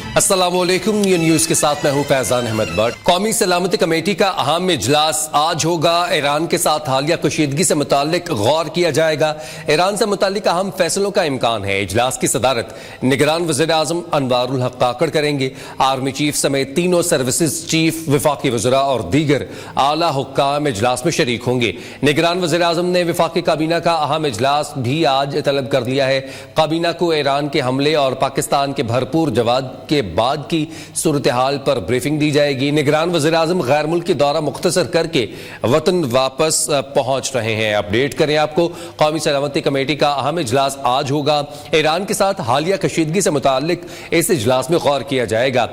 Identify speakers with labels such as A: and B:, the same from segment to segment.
A: अस्सलाम वालेकुम, ये न्यूज़ के साथ मैं हूं फैजान अहमद बट। कौमी सलामती कमेटी का अहम इजलास आज होगा। ईरान के साथ हालिया कशीदगी से मुतालिक गौर किया जाएगा। ईरान से मुतालिक अहम फैसलों का इम्कान है। इजलास की सदारत निगरान वज़ीर आज़म अनवारुल हक काकड़ करेंगे। आर्मी चीफ समेत तीनों सर्विसेज चीफ, वफाकी वज़रा और दीगर आला हुक्काम इजलास में शरीक होंगे। निगरान वज़ीर आज़म ने वफाकी काबीना का अहम इजलास भी आज तलब कर लिया है। काबीना को ईरान के हमले और पाकिस्तान के भरपूर जवाब के बाद की सूरत हाल पर ब्रीफिंग दी जाएगी। निगरान वज़ीर आज़म गैर मुल्की दौरा मुख्तसर करके वतन वापस पहुंच रहे हैं। अपडेट करें आपको, कौमी सलामती कमेटी का अहम इजलास आज होगा। ईरान के साथ हालिया कशीदगी से मुताल्लिक इस इजलास में गौर किया जाएगा।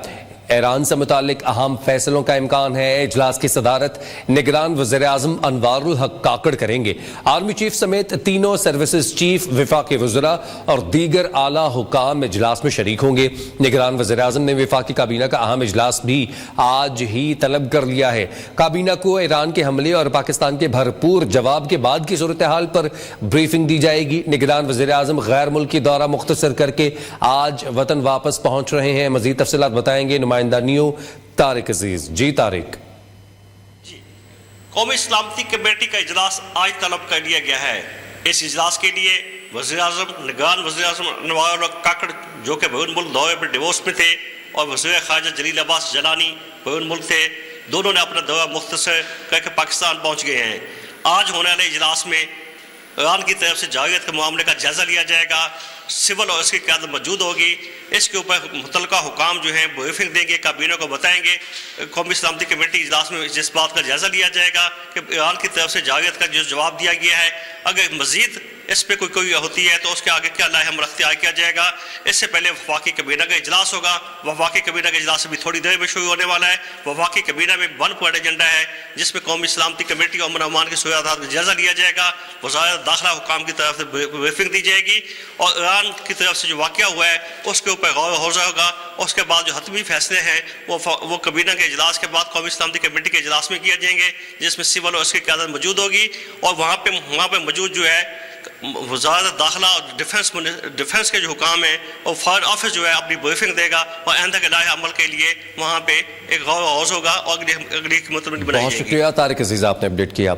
A: ईरान से मुताल्लिक अहम फैसलों का इम्कान है। इजलास की सदारत निगरान वज़ीर आज़म अनवारुल हक काकड़ करेंगे। आर्मी चीफ समेत तीनों सर्विसेज चीफ, वफाकी वज़रा और दीगर आला हुकाम इजलास में शरीक होंगे। निगरान वज़ीर आज़म ने वफाकी काबीना का अहम इजलास भी आज ही तलब कर लिया है। काबीना को ईरान के हमले और पाकिस्तान के भरपूर जवाब के बाद की सूरत हाल पर ब्रीफिंग दी जाएगी। निगरान वज़ीर आज़म गैर मुल्की दौरा मुख्तसर करके आज वतन वापस पहुंच रहे हैं। मज़ीद तफसीलात बताएंगे नुमाइंदा न्यू तारिक अजीज। जी तारिक।
B: कौमी सलामती कमेटी का इजलास आज तलब कर लिया गया है। इस इजलास के लिए वज़ीर आज़म, निगरान वज़ीर आज़म अनवारुल हक काकड़ जो कि बैरून मुल्क दौरे पर डिवोर्स में थे, और वज़ीर ख़ारिजा जलील अब्बास जलानी बैरून मुल्क थे, दोनों ने अपना दौरा मुख्तसर करके पाकिस्तान पहुँच गए हैं। आज होने वाले इजलास में ईरान की तरफ से जारियत के मामले का जायज़ा लिया जाएगा। सिविल और इसकी क़यादत मौजूद होगी। इसके ऊपर मुतल्लिका हुकाम जो हैं ब्रीफिंग देंगे, काबीना को बताएंगे। कौमी सलामती कमेटी इजलास में जिस बात का जायज़ा लिया जाएगा कि ईरान की तरफ से जारियत का जो जवाब दिया गया है, अगर मज़ीद इस पर कोई होती है तो उसके आगे क्या लाए हम अख्तियार किया जाएगा। इससे पहले वफाकी कबीना का इजलास होगा। वफाकी कबीना का इजलास अभी थोड़ी देर में शुरू होने वाला है। वफाकी कबीना में 1 पॉइंट एजेंडा है जिसमें कौमी सलामती कमेटी और अमन अमान की सूरत हाल का जायज़ा लिया जाएगा। वज़ारत दाखिला हुकाम की तरफ से ब्रीफिंग दी जाएगी और ईरान की तरफ से जो वाक़या हुआ है उसके ऊपर गौर हो जाएगा। उसके बाद जो हतमी फैसले हैं वो कबीना के इजलास के बाद कौमी सलामती कमेटी के इजलास में किए जाएंगे, जिसमें सिविल और उसकी क़यादत मौजूद होगी। और वहाँ पर मौजूद जो है वज़ारत दाखिला और डिफेंस के जो हुकाम है और फॉरेन ऑफिस जो है अपनी ब्रीफिंग देगा और आइंदा के लाए अमल के लिए वहाँ पे एक गौर हौज होगा और अगली हिकमत बनाई जाएगी।
A: बहुत शुक्रिया तारिक अजीज, आपने अपडेट किया।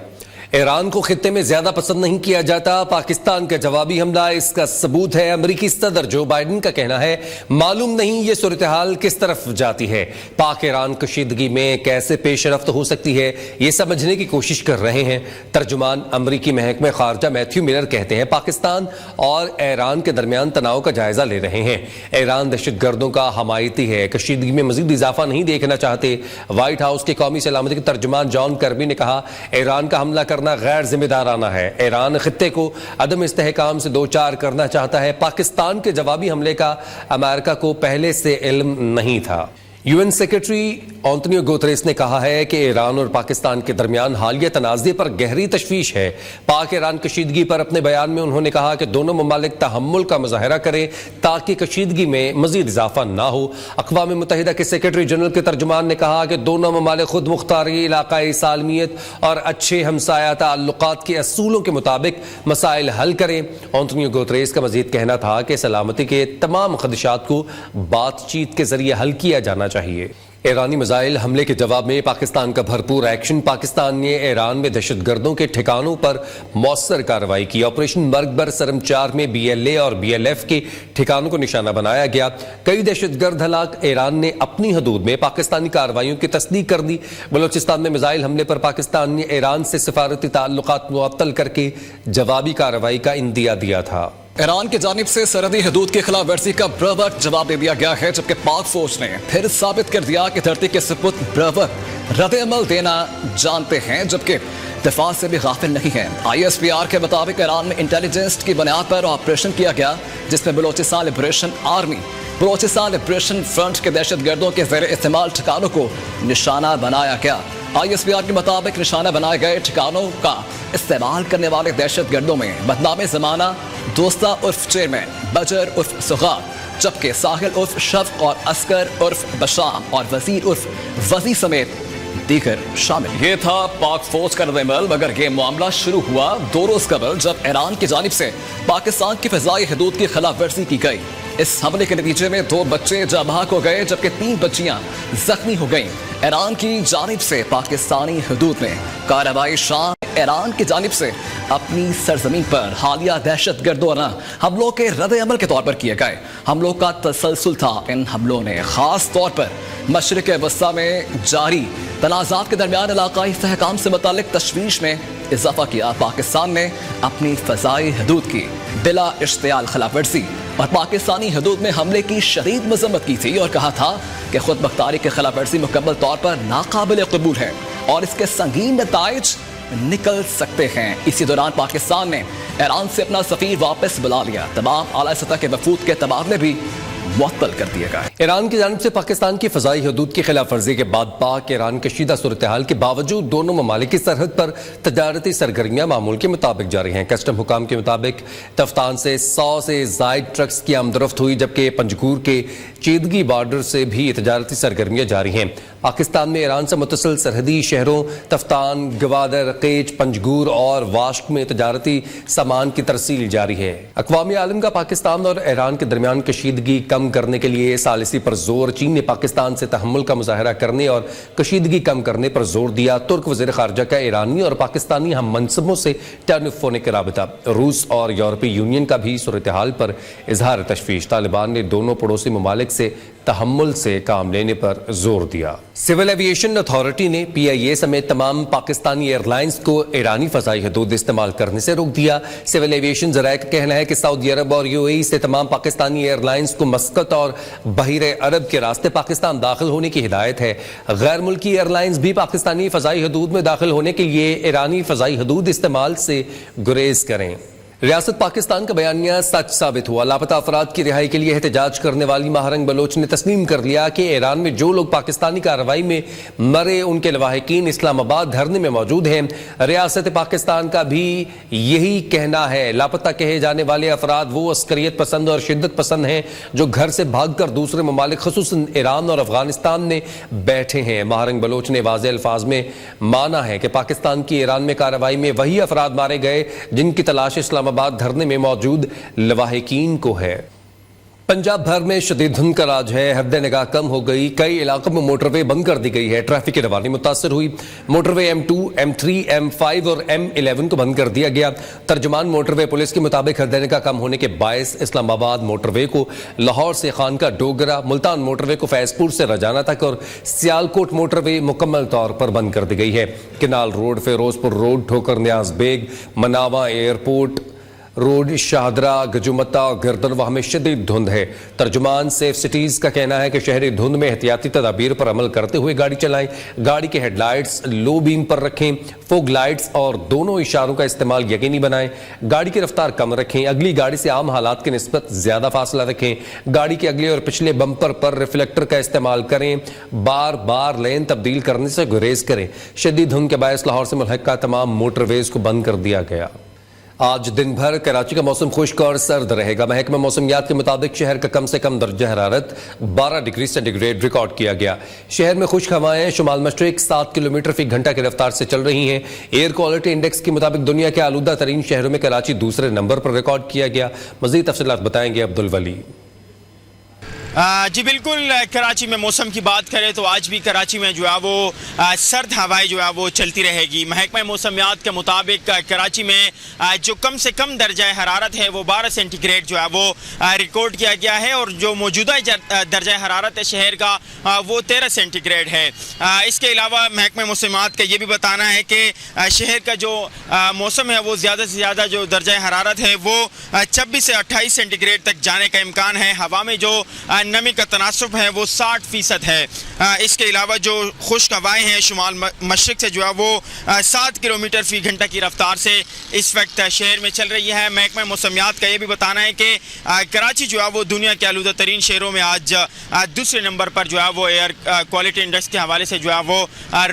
A: ईरान को खित्ते में ज्यादा पसंद नहीं किया जाता। पाकिस्तान का जवाबी हमला इसका सबूत है। अमेरिकी सदर जो बाइडन का कहना है, मालूम नहीं ये सूरत हाल किस तरफ जाती है। पाक ईरान कशीदगी में कैसे पेशरफ्त हो सकती है, ये समझने की कोशिश कर रहे हैं। तर्जुमान अमेरिकी महकमे खारजा मैथ्यू मिलर कहते हैं, पाकिस्तान और ईरान के दरमियान तनाव का जायजा ले रहे हैं। ईरान दहशत गर्दों का हमायती है, कशीदगी में मजीद इजाफा नहीं देखना चाहते। व्हाइट हाउस के कौमी सलामती के तर्जुमान जॉन कर्बी ने कहा, ईरान का हमला करना गैर जिम्मेदाराना है। ईरान खित्ते को अदम इस्तेहकाम से दो चार करना चाहता है। पाकिस्तान के जवाबी हमले का अमेरिका को पहले से इल्म नहीं था। यूएन सेक्रेटरी एंटोनियो गुतेरेस ने कहा है कि ईरान और पाकिस्तान के दरमियान हालिया तनाज़े पर गहरी तशवीश है। पाक ईरान कशीदगी पर अपने बयान में उन्होंने कहा कि दोनों ममालिक तहम्मुल का मुजाहरा करें ताकि कशीदगी में मजीद इजाफा ना हो। अक़वाम मुत्तहिदा के सेक्रेटरी जनरल के तर्जुमान ने कहा कि दोनों ममालिक खुद मुख्तारी, इलाकाई सालमियत और अच्छे हमसाया ताल्लुकात के असूलों के मुताबिक मसाइल हल करें। एंटोनियो गुतेरेस का मजीद कहना था कि सलामती के तमाम खदशात को बातचीत के जरिए हल किया जाना चाहिए। ईरानी मिसाइल हमले के जवाब में पाकिस्तान का भरपूर एक्शन। पाकिस्तान ने ईरान में दहशत गर्दों के ठिकानों पर मौसर कार्रवाई की। ऑपरेशन मर्गबर सरम 4 में BLA और BLF के ठिकानों को निशाना बनाया गया। कई दहशत गर्द हलाक। ईरान ने अपनी हदूद में पाकिस्तानी कार्रवाइयों की तस्दीक कर दी। बलोचिस्तान में मिसाइल हमले पर पाकिस्तान ने ईरान से सिफारती ताल्लुकात मुअत्तल करके जवाबी कार्रवाई का इंदिया दिया था।
C: ईरान की जानिब से सरहदी हदूद की खिलाफ वर्जी का बरवक्त जवाब दे दिया गया है, जबकि पाक फौज ने फिर साबित कर दिया कि धरती के सपुत बरवक्त रद्द-ए-अमल देना जानते हैं, जबकि दिफा से भी गाफिल नहीं है। ISPR के मुताबिक ईरान में इंटेलिजेंस की बुनियाद पर ऑपरेशन किया गया, जिसमें Balochistan liberation army, Balochistan liberation front के दहशत गर्दों के ज़ेर इस्तेमाल ठिकानों को निशाना बनाया गया। ISPR के मुताबिक निशाना बनाए गए ठिकानों का इस्तेमाल करने वाले दहशत गर्दों में बदनाम ज़माना, दोस्ता उर्फ चेयरमैन, बजर उर्फ सुगार, जबकि साहिल उर्फ शफ और अस्कर उर्फ बशाम और वजीर उर्फ वजी समेत दीगर शामिल। ये था पाक फौज का रद्द-ए-अमल, मगर ये मामला शुरू हुआ 2 रोज कबल जब ईरान की जानिब से पाकिस्तान की फ़िज़ाई हदूद की खिलाफ वर्जी की गई। इस हमले के नतीजे में 2 बच्चे जाँ बहक हो गए जबकि 3 बच्चियां जख्मी हो गईं। ईरान की जानिब से पाकिस्तानी हदूद में कार्रवाई शाम ईरान की जानिब से अपनी सरजमीन पर हालिया दहशतगर्दाना हमलों के रद्द-ए-अमल के तौर पर किए गए। हमलों का तसलसल था। इन हमलों ने खास तौर पर मशरिक़ वस्ता में जारी तनाज़ात के दरमियान इलाकाई इस्तेहकाम से मुताल्लिक तशवीश में इजाफा किया। पाकिस्तान ने अपनी फ़ज़ाई हदूद की बिला इश्तियाल खिलाफ वर्जी और पाकिस्तानी हदूद में हमले की शदीद मज़म्मत की थी और कहा था कि खुद बख्तारी की खिलाफ वर्जी मुकम्मल तौर पर नाकाबिल कबूल है और इसके संगीन नताइज निकल सकते हैं। इसी दौरान पाकिस्तान ने ईरान से अपना सफीर वापस बुला लिया। तमाम आला सतह के वफूद के तबादले भी मुअत्तल कर दिए गए।
A: ईरान की जानिब से पाकिस्तान की फ़ज़ाई हदूद की खिलाफ वर्जी के बाद पाक ईरान कशीदा सूरत हाल के बावजूद दोनों ममालिक की सरहद पर तजारती सरगर्मियाँ मामूल के मुताबिक जारी हैं। कस्टम हुकाम के मुताबिक तफ्तान से 100 से ज़ायद ट्रक्स की आमदरफ्त हुई, जबकि पंजगूर के चीदगी बॉर्डर से भी तजारती सरगर्मियाँ जारी हैं। पाकिस्तान में ईरान से मुतसिल सरहदी शहरों तफ्तान, गवादर, केच, पंजगूर और वाश्क में तजारती सामान की तरसील जारी है। अक़वाम आलम का पाकिस्तान और ईरान के दरमियान कशीदगी कम करने के लिए सालिसी पर जोर। चीन ने पाकिस्तान से तहम्मुल का मुजाहरा करने और कशीदगी कम करने पर जोर दिया। तुर्क वज़ीर ख़ारजा का ईरानी और पाकिस्तानी हम मनसबों से टेलीफोनिक राबिता। रूस और यूरोपीय यूनियन का भी सूरत हाल पर इजहार तशवीश। तालिबान ने दोनों पड़ोसी ममालिक से तहम्मुल से काम लेने पर जोर दिया। सिविल एविएशन अथॉरिटी ने PIA समेत तमाम पाकिस्तानी एयरलाइंस को ईरानी फ़ज़ाई हदूद इस्तेमाल करने से रोक दिया। सिविल एविएशन ज़राए का कहना है कि सऊदी अरब और UAE से तमाम पाकिस्तानी एयरलाइंस को मस्कत और बहरे अरब के रास्ते पाकिस्तान दाखिल होने की हिदायत है। गैर मुल्की एयरलाइंस भी पाकिस्तानी फ़ज़ाई हदूद में दाखिल होने के लिए ईरानी फ़ज़ाई हदूद इस्तेमाल से गुरेज करें। रियासत पाकिस्तान का बयानिया सच साबित हुआ। लापता अफराद की रिहाई के लिए एहतजाज करने वाली महारंग बलोच ने तस्लीम कर लिया कि ईरान में जो लोग पाकिस्तानी कार्रवाई में मरे उनके लवाहिकीन इस्लामाबाद धरने में मौजूद हैं। रियासत पाकिस्तान का भी यही कहना है। लापता कहे जाने वाले अफराद वो अस्करियत पसंद और शिद्दत पसंद हैं जो घर से भाग कर दूसरे ममालिक ख़ुसूसन ईरान और अफगानिस्तान में बैठे हैं। महारंग बलोच ने वाज़ेह अल्फाज में माना है कि पाकिस्तान की ईरान में कार्रवाई में वही अफराद मारे गए जिनकी तलाश इस्लामाबाद धरने में मौजूद लवाहिकीन को है। पंजाब भर में शदीद धुंध का राज है। हद निगाह कम हो गई। कई इलाकों में मोटरवे बंद कर दी गई है। ट्रैफिक की रवानी मुतासर हुई। मोटरवे M2, M3, M5 और M11 को बंद कर दिया गया। तर्जुमान मोटरवे पुलिस के मुताबिक हद निगाह कम होने के बायस इस्लामाबाद मोटरवे को लाहौर से खानका डोगरा, मुल्तान मोटरवे को फैजपुर से रजाना तक और सियालकोट मोटरवे मुकम्मल तौर पर बंद कर दी गई है। किनाल रोड, फिरोजपुर रोड, ठोकर न्याज बेग, मनावा एयरपोर्ट रोड, शाहदरा, गजुमत्ता और गर्दनवाह में शदीद धुंध है। तर्जुमान सेफ सिटीज का कहना है कि शहरी धुंध में एहतियाती तदाबीर पर अमल करते हुए गाड़ी चलाएं। गाड़ी के हेडलाइट्स लो बीम पर रखें। फोग लाइट्स और दोनों इशारों का इस्तेमाल यकीनी बनाएं। गाड़ी की रफ्तार कम रखें। अगली गाड़ी से आम हालात की निस्बत ज्यादा फासला रखें। गाड़ी के अगले और पिछले बम्पर पर रिफ्लेक्टर का इस्तेमाल करें। बार बार लेन तब्दील करने से गुरेज करें। शदीद धुंध के बायस लाहौर से मुल्हिका तमाम मोटरवेज को बंद कर दिया गया। आज दिन भर कराची का मौसम खुश्क और सर्द रहेगा। महकमा मौसमियात के मुताबिक शहर का कम से कम दर्जा हरारत 12 डिग्री सेंटीग्रेड रिकॉर्ड किया गया। शहर में खुश्क हवाएं शुमाल मशरिक 7 किलोमीटर फी घंटा की रफ्तार से चल रही हैं। एयर क्वालिटी इंडेक्स के मुताबिक दुनिया के आलूदा तरीन शहरों में कराची दूसरे नंबर पर रिकॉर्ड किया गया। मजीद तफसीलात बताएंगे अब्दुल वली।
D: जी बिल्कुल, कराची में मौसम की बात करें तो आज भी कराची में जो है वो सर्द हवाएं जो है वो चलती रहेगी। महकमा मौसमियात के मुताबिक कराची में जो कम से कम दर्जा हरारत है वो 12 सेंटीग्रेड जो है वो रिकॉर्ड किया गया है और जो मौजूदा दर्जा हरारत है शहर का वो 13 सेंटीग्रेड है। इसके अलावा महकमा मौसमियात का ये भी बताना है कि शहर का जो मौसम है वो ज़्यादा से ज़्यादा जो दर्जा हरारत है वो 26 से 28 सेंटीग्रेड तक जाने का इम्कान है। हवा में जो नमी का तनासुब है वो 60% है। इसके अलावा जो खुश्क हवाएं हैं शुमाल मशरिक से जो है वो 7 किलोमीटर फी घंटा की रफ्तार से इस वक्त शहर में चल रही है। महकमा मौसमियात का ये भी बताना है कि कराची जो है वो दुनिया के आलूदा तरीन शहरों में आज दूसरे नंबर पर जो है वो एयर क्वालिटी इंडेक्स के हवाले से जो है वो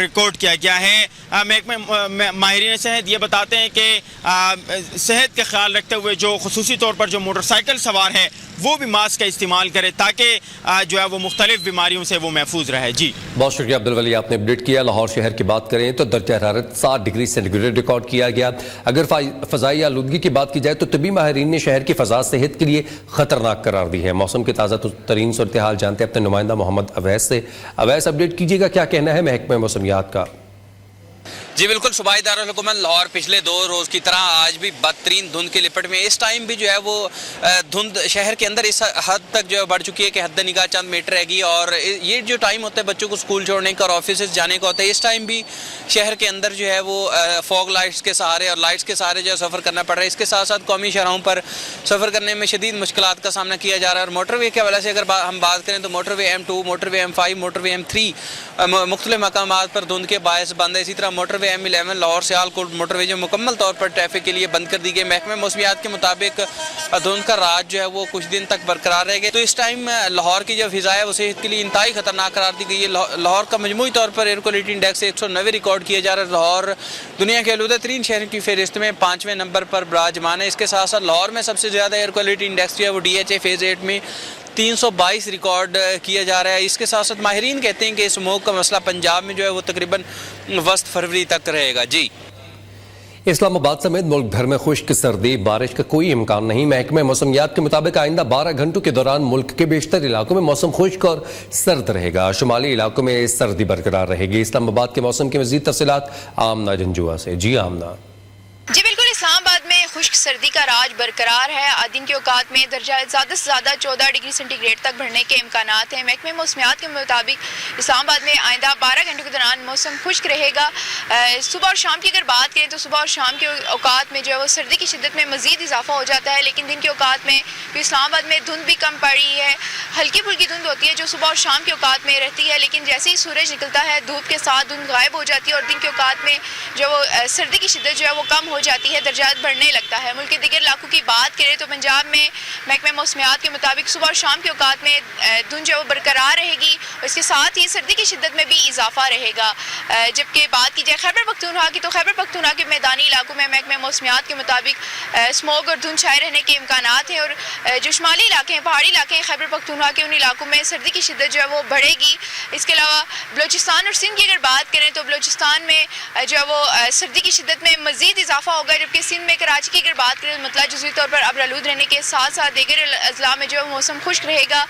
D: रिकॉर्ड किया गया है। महकमा माहिरीन सेहत ये बताते हैं कि सेहत का ख्याल रखते हुए जो खुसूसी तौर पर जो मोटरसाइकिल सवार है वो भी मास्क का इस्तेमाल करे ताकि जो है वो मुख्तलिफ बीमारियों से वो महफूज रहे। जी
A: बहुत शुक्रिया अब्दुल वली, आपने अपडेट किया। लाहौर शहर की बात करें तो दर्जा हरारत 7 डिग्री सेंटीग्रेड रिकॉर्ड किया गया। अगर फ़ज़ाई आलूदगी की बात की जाए तो तबी माहिरीन ने शहर की फ़ज़ा सेहत के लिए ख़तरनाक करार दी है। मौसम की ताज़ा तरीन सूरत हाल जानते हैं अपने नुमाइंदा मोहम्मद अवैस से। अवैस, अपडेट कीजिएगा, क्या कहना है महकमा मौसमियात का?
E: जी बिल्कुल, सूबाई दारुल हुकूमत लाहौर पिछले 2 रोज़ की तरह आज भी बदतरीन धुंध की लिपट में। इस टाइम भी जो है वो धुंध शहर के अंदर इस हद तक जो है बढ़ चुकी है कि हद निगाह चंद मीटर रहेगी। और ये जो टाइम होता है बच्चों को स्कूल छोड़ने का और ऑफिस जाने का होता है, इस टाइम भी शहर के अंदर जो है वो फॉग लाइट्स के सहारे और लाइट्स के सहारे जो है सफ़र करना पड़ रहा है। इसके साथ साथ कौमी शहरों पर सफ़र करने में शदीद मुश्किलात का सामना किया जा रहा है। और मोटरवे के हवाले से अगर हम बात करें तो motorway M2, motorway M5, motorway M3 मुख्तलिफ मकामात पर धुंध के बायस बंद है। इसी तरह motorway M11 Lahore Sialkot motorway जो मुकम्मल तौर पर ट्रैफिक के लिए बंद कर दी गई। महकमे मौसमियात के मुताबिक धुंध का राज जो है वो कुछ दिन तक बरकरार रहेगा। तो इस टाइम लाहौर की जो फिज़ा है वो सेहत के लिए इंतहाई खतरनाक करार दी गई है। लाहौर का मजमूई तौर पर एयर क्वालिटी इंडेक्स 190 रिकॉर्ड किया जा रहा है। लाहौर दुनिया के आलूदा तरीन शहरों की फहरिस्त में 5वें नंबर पर बराजमान है। इसके साथ साथ लाहौर में सबसे ज़्यादा एयर क्वालिटी इंडेक्स जो है वो DHA फेज़ 8 में 322 रिकॉर्ड किया जा रहा है। इसके साथ साथ माहिरीन कहते हैं कि इस स्मोक का मसला पंजाब में जो है वो तकरीबन वस्त फरवरी तक रहेगा। जी
A: इस्लामाबाद समेत मुल्क भर में खुश्क सर्दी, बारिश का कोई इम्कान नहीं। महकमे मौसमियात के मुताबिक आइंदा 12 घंटों के दौरान मुल्क के बेशतर इलाकों में मौसम खुश्क और सर्द रहेगा। शुमाली इलाकों में सर्दी बरकरार रहेगी। इस्लामाबाद के मौसम की मज़ीद तफसीलात आमना जंजुआ से। जी आमना।
F: जी बिल्कुल, इस्लामाबाद में खुश्क सर्दी का राज बरकरार है। दिन के औकात में दर्जा ज़्यादा से ज़्यादा 14 डिग्री सेंटीग्रेड तक बढ़ने के इम्कानात हैं। महकमे मौसमियात के मुताबिक इस्लामाबाद में आइंदा 12 घंटों के दौरान मौसम खुश्क रहेगा। सुबह और शाम की अगर बात करें तो सुबह और शाम के औकात में जो है वो सर्दी की शिद्दत में मज़ीद इजाफा हो जाता है, लेकिन दिन के औकात में भी इस्लामाबाद में धुंध भी कम पड़ी है। हल्की फुल्की धुंध होती है जो सुबह और शाम के औकात में रहती है, लेकिन जैसे ही सूरज निकलता है धूप के साथ धुंध गायब हो जाती है और दिन के औकात में जो वो सर्दी की शिद्दत जो है वो कम हो जाती है, दर्जात बढ़ने लगता है। मुल्क के दीगर इलाकों की बात करें तो पंजाब में महकमे मौसमियात के मुताबिक सुबह और शाम के औकात में धुंध जो है वो बरकरार रहेगी और इसके साथ ही सर्दी की शिद्दत में भी इजाफा रहेगा। जबकि बात की जाए खैबर पख्तूनख्वा की तो खैबर पख्तूनख्वा के मैदानी इलाकों में महकमे मौसमियात के मुताबिक स्मोक और धुंध छाए रहने के इम्कानात हैं और जो शुमाली इलाके हैं, पहाड़ी इलाके हैं खैबर पख्तूनख्वा के, उन इलाकों में सर्दी की शिद्दत जो है वो बढ़ेगी। इसके अलावा बलोचिस्तान और सिंध की अगर बात करें तो बलोचिस्तान में जो है वो सर्दी की शिद्दत में मज़ीद इजाफा होगा, जबकि सिंध में कराची की अगर बात करें तो मतलब जुज़वी तौर पर अबरालूद रहने के साथ साथ दीगर अजला में जो मौसम खुश्क रहेगा।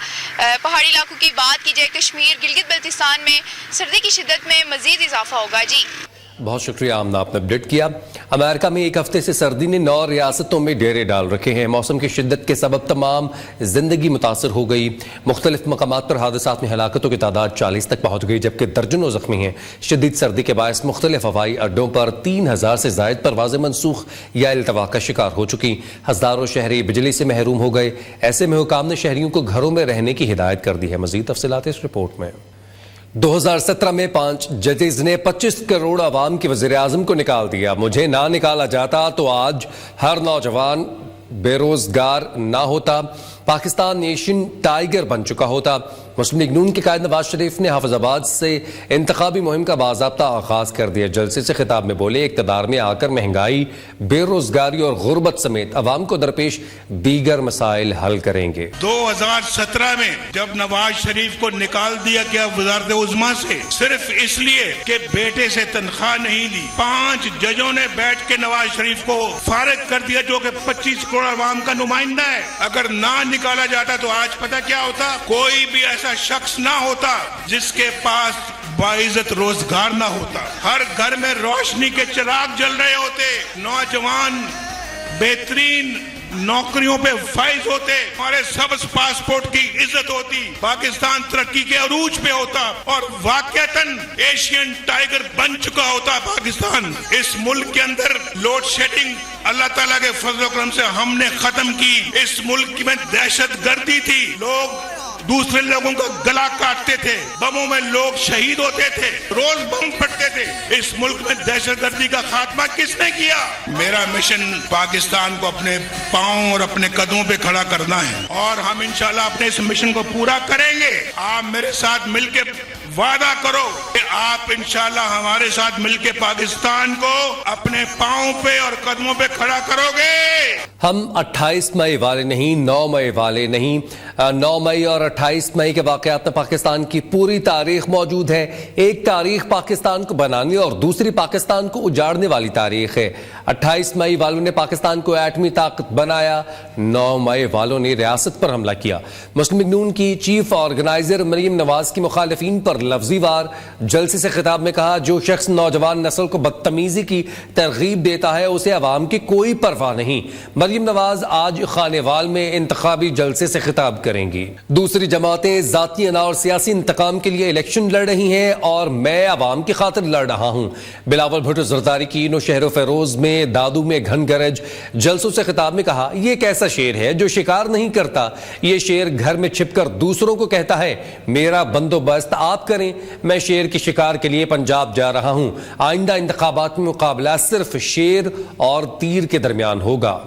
F: पहाड़ी इलाकों की बात की जाए कश्मीर, गिलगित बल्तिस्तान में सर्दी की शिद्दत में मज़ीद इजाफा होगा। जी
A: बहुत शुक्रिया आमना, आपने अपडेट किया। अमेरिका में एक हफ्ते से सर्दी ने 9 रियासतों में डेरे डाल रखे हैं। मौसम की शिद्दत के सबब तमाम जिंदगी मुतासर हो गई। मुख्तलिफ मकामात पर हादसात में हलाकतों की तादाद 40 तक पहुँच गई, जबकि दर्जनों जख्मी हैं। शदीद सर्दी के बायस मुख्तलिफ हवाई अड्डों पर 3000 से जायद परवाज़ें मनसूख या इल्तवा का शिकार हो चुकी। हज़ारों शहरी बिजली से महरूम हो गए। ऐसे में हुकाम ने शहरियों को घरों में रहने की हिदायत कर दी है। मज़ीद तफसीलात इस रिपोर्ट में। 2017 में 5 जजेस ने 25 करोड़ आवाम के वज़ीर आज़म को निकाल दिया। मुझे ना निकाला जाता तो आज हर नौजवान बेरोजगार ना होता, पाकिस्तान नेशन टाइगर बन चुका होता। मुस्लिम लीग नून के कायद नवाज शरीफ ने हाफिजाबाद से इंतखाबी मुहिम का बाज़ाब्ता आगाज कर दिया। जलसे से खिताब में बोले, इक़्तिदार में आकर महंगाई, बेरोजगारी और गुर्बत समेत अवाम को दरपेश दीगर मसाइल हल करेंगे।
G: 2017 में जब नवाज शरीफ को निकाल दिया गया वज़ारत उज़्मा से सिर्फ इसलिए कि बेटे से तनख्वाह नहीं ली, 5 जजों ने बैठ के नवाज शरीफ को फारिग कर दिया जो कि 25 करोड़ अवाम का नुमाइंदा है। अगर ना निकाला जाता तो आज पता क्या होता, कोई भी ऐसा शख्स ना होता जिसके पास बाइज्जत रोजगार ना होता। हर घर में रोशनी के चिराग जल रहे होते, नौजवान बेहतरीन नौकरियों पे फाइज होते, हमारे सबस पासपोर्ट की इज्जत होती, पाकिस्तान तरक्की के अरूज पे होता और वाकईतन एशियन टाइगर बन चुका होता पाकिस्तान। इस मुल्क के अंदर लोड शेडिंग अल्लाह ताला के फजल करम से हमने खत्म की। इस मुल्क में दहशत गर्दी थी, लोग दूसरे लोगों का गला काटते थे, बमों में लोग शहीद होते थे, रोज बम फटते थे। इस मुल्क में दहशतगर्दी का खात्मा किसने किया? मेरा मिशन पाकिस्तान को अपने पांव और अपने कदमों पे खड़ा करना है और हम इंशाल्लाह अपने इस मिशन को पूरा करेंगे। आप मेरे साथ मिलके वादा करो कि आप इंशाल्लाह हमारे साथ मिलके पाकिस्तान को अपने पांव पे और कदमों पे खड़ा करोगे।
A: ہم 28 مئی والے نہیں، 9 مئی والے نہیں. 9 مئی اور 28 مئی کے واقعات میں پاکستان کی پوری تاریخ موجود ہے. ایک تاریخ پاکستان کو بنانے اور دوسری پاکستان کو اجاڑنے والی تاریخ ہے. 28 مئی والوں نے پاکستان کو ایٹمی طاقت بنایا، 9 مئی والوں نے ریاست پر حملہ کیا. مسلم لیگ نون کی چیف آرگنائزر مریم نواز کی مخالفین پر لفظی وار. جلسے سے خطاب میں کہا، جو شخص نوجوان نسل کو بدتمیزی کی ترغیب دیتا ہے اسے عوام کی کوئی پرواہ نہیں. مریم نواز آج خانیوال میں انتخابی جلسے سے خطاب کریں گی. دوسری جماعتیں ذاتی انا اور سیاسی انتقام کے لیے الیکشن لڑ رہی ہیں اور میں عوام کی خاطر لڑ رہا ہوں. بلاول بھٹو زرداری کی نوشہر و فیروز میں، دادو میں گھن گرج جلسوں سے خطاب میں کہا، یہ ایک ایسا شیر ہے جو شکار نہیں کرتا. یہ شیر گھر میں چھپ کر دوسروں کو کہتا ہے میرا بندوبست آپ کریں. میں شیر کی شکار کے لیے پنجاب جا رہا ہوں. آئندہ انتخابات میں مقابلہ صرف شیر اور تیر کے درمیان ہوگا.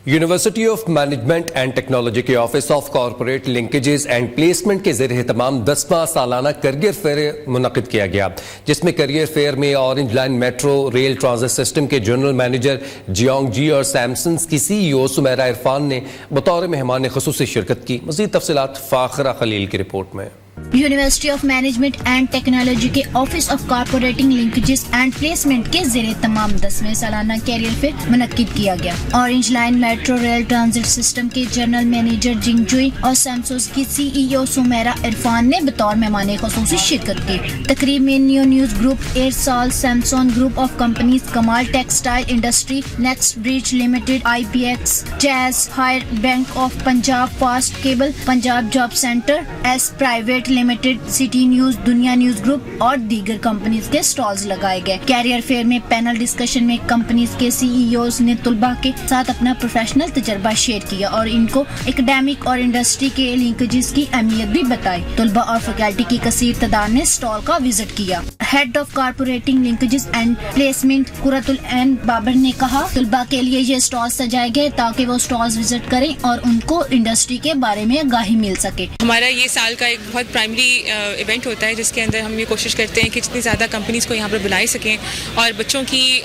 A: University of management and technology کے office of corporate linkages and placement کے زیر اہتمام 10واں سالانہ کیریئر فیئر منعقد کیا گیا، جس میں کیریئر فیئر میں orange line metro rail transit system کے جنرل مینیجر جیونگ جی اور سیمسنز کی سی ای او سمیرا عرفان نے بطور مہمان خصوصی شرکت کی. مزید تفصیلات فاخرہ خلیل کی رپورٹ میں.
H: University of management and technology کے office of corporate linkages and placement کے زیر تمام 10ویں سالانہ کیریئر فیئر منعقد کیا گیا. Orange line metro rail transit system کے جنرل مینیجر جنگ جوئی اور سیمسنز کی سی ای او سمیرا عرفان نے بطور مہمان خصوصی شرکت کی. تقریب میں new news group, AirSial, Samsung group of companies, Kamal textile industry, next bridge limited, I P X, Jazz Haier, bank of Punjab, fast cable, Punjab job centre, S private limited, city news, Dunya news group اور دیگر کمپنیز کے stalls لگائے گئے. Career fair میں panel discussion میں companies کے C E Os نے طلباء کے ساتھ اپنا پروفیشنل تجربہ شیئر کیا اور ان کو اکیڈیمک اور انڈسٹری کے لنکیجز کی اہمیت بھی بتائی. طلباء اور فیکلٹی کی کثیر تعداد نے سٹال کا وزٹ کیا. Head of corporate linkages and placement Qurat ul-Ain Babar نے کہا، طلباء کے لیے یہ سٹال سجائے گئے تاکہ وہ سٹالز وزٹ کریں اور ان کو انڈسٹری کے بارے میں آگاہی مل سکے.
I: ہمارا یہ سال کا ایک بہت پرائمری ایونٹ ہوتا ہے جس کے اندر ہم یہ کوشش کرتے ہیں کہ جتنی زیادہ کمپنیز کو یہاں پر بلائے سکیں اور بچوں کی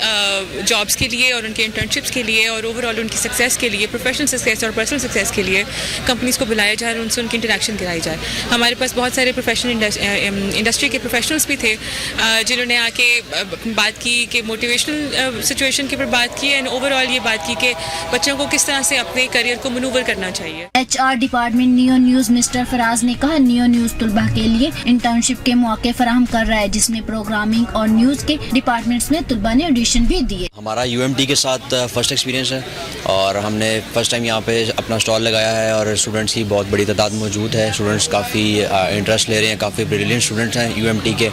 I: جابس کے لیے اور ان کے انٹرنشپس کے لیے اور اوور آل ان کی سکسیس کے لیے، پروفیشنل سکسیس اور پرسنل سکسیس کے لیے کمپنیز کو بلایا جائے اور ان سے ان کی انٹریکشن کرائی جائے. ہمارے پاس بہت سارے پروفیشنل انڈسٹری کے پروفیشنلس بھی تھے جنہوں نے آ کے بات کی کہ موٹیویشنل سچویشن کے اوپر بات کی اینڈ اوور آل یہ بات کی کہ بچوں کو کس طرح سے اپنے کریئر کو منور کرنا چاہیے.
H: H R department new news mister Faraz نے کہا، نیو نیوز طلباء کے لیے انٹرنشپ کے مواقع فراہم کر رہا ہے جس میں پروگرامنگ اور نیوز کے ڈپارٹمنٹس میں طلباء نے آڈیشن بھی دیے.
J: ہمارا یو ایم ٹی کے ساتھ فرسٹ ایکسپیرینس ہے اور ہم نے فرسٹ ٹائم یہاں پہ اپنا اسٹال لگایا ہے اور اسٹوڈنٹس کی بہت بڑی تعداد موجود ہے. اسٹوڈنٹس کافی انٹرسٹ لے رہے ہیں، کافی بریلینٹ اسٹوڈنٹس ہیں یو ایم ٹی کے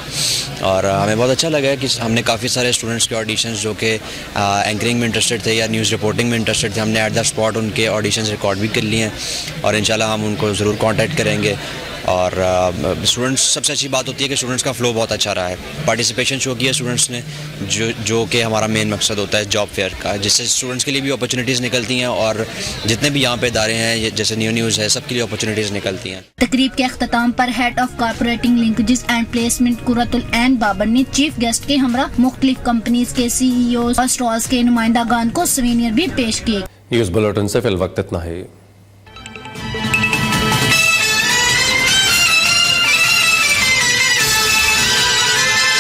J: اور ہمیں بہت اچھا لگا ہے کہ ہم نے کافی سارے اسٹوڈنٹس کے آڈیشنز جو کہ اینکرنگ میں انٹرسٹڈ تھے یا نیوز رپورٹنگ میں انٹرسٹڈ تھے، ہم نے ایٹ دا اسپاٹ ان کے آڈیشنز ریکارڈ بھی کر لیے ہیں اور انشاءاللہ ہم ان کو ضرور کانٹیکٹ کریں گے. اور اسٹوڈنٹس سب سے اچھی بات ہوتی ہے کہ اسٹوڈنٹس کا فلو بہت اچھا رہا ہے. پارٹیسپیشن شو کیا اسٹوڈنٹس نے جو کہ ہمارا مین مقصد ہوتا ہے جاب فیئر کا، جس سے اسٹوڈنٹس کے لیے بھی اپرچونیٹیز نکلتی ہیں اور جتنے بھی یہاں پہ ادارے ہیں جیسے نیو نیوز ہے سب کے لیے اپرچونیٹیز نکلتی ہیں.
H: تقریب کے اختتام پر head of corporate linkages and placement Qurat ul-Ain Babar نے چیف گیسٹ کے ہمراہ مختلف کمپنیز کے سی ای اوز اور سٹالز کے نمائندگان کو سوینئر بھی پیش کیے.
A: نیوز بلیٹن سے فی الوقت اتنا ہے.